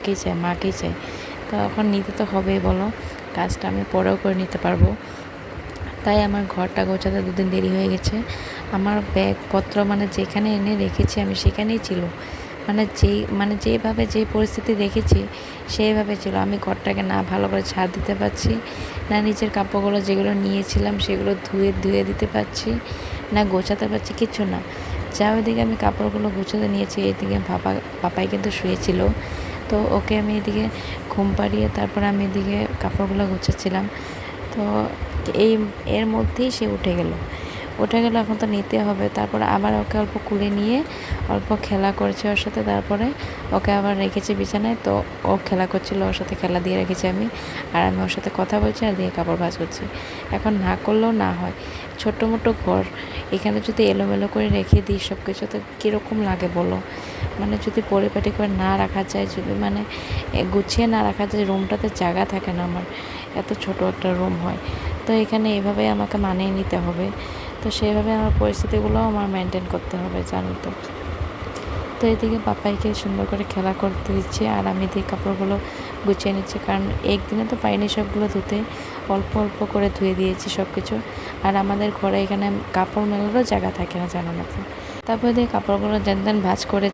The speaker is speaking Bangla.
বাবাকেই চাই, মাকেই চাই। তো এখন নিতে তো হবেই, বলো, কাজটা আমি পরেও করে নিতে পারবো। তাই আমার ঘরটা গোছাতে দুদিন দেরি হয়ে গেছে। আমার ব্যাগপত্র মানে যেখানে এনে রেখেছি আমি সেখানেই ছিল, যেভাবে যে পরিস্থিতি দেখেছি সেইভাবে ছিল। আমি ঘরটাকে না ভালো করে ঝাড় দিতে পারছি, না নিজের কাপড়গুলো যেগুলো নিয়েছিলাম সেগুলো ধুয়ে দিতে পারছি, না গোছাতে পারছি, কিচ্ছু না। যা ওইদিকে আমি কাপড়গুলো গুছাতে নিয়েছি, এদিকে পাপাই কিন্তু শুয়েছিল। তো ওকে আমি এদিকে ঘুম পাড়িয়ে তারপরে আমি এদিকে কাপড়গুলো গুছাচ্ছিলাম। তো এর মধ্যেই সে উঠে গেল। এখন তো নিতে হবে। তারপরে আবার ওকে অল্প কুলে নিয়ে অল্প খেলা করেছে ওর সাথে, তারপরে ওকে আবার রেখেছি বিছানায়। তো ও খেলা করছিল, ওর সাথে খেলা দিয়ে রেখেছি আমি, আর আমি ওর সাথে কথা বলছি আর দিয়ে কাপড় ভাঁজ করছি। এখন না করলেও না হয়, ছোট্ট মোটো ঘর, এখানে যদি এলোমেলো করে রেখে দিই সব কিছু, তো কীরকম লাগে বলো। যদি পরিপাটি করে না রাখা যায়, যদি গুছিয়ে না রাখা যায়, রুমটাতে জায়গা থাকে না আমার, এত ছোট একটা রুম হয়। তো এখানে এভাবে আমাকে মানিয়ে নিতে হবে। তো সেইভাবে আমার পরিস্থিতিগুলোও আমার মেনটেন করতে হবে, জানো তো। তো এদিকে পাপাইকে সুন্দর করে খেলা করতে দিচ্ছি, আর আমি দিয়ে কাপড়গুলো গুছিয়ে নিচ্ছি, কারণ একদিনে তো পাইনি সবগুলো ধুতে, অল্প অল্প করে ধুয়ে দিয়েছি সব কিছু। আর আমাদের ঘরে এখানে কাপড় মেলারও জায়গা থাকে না, জানো না তো। তারপরে দিয়ে কাপড়গুলো যেন ভাঁজ করে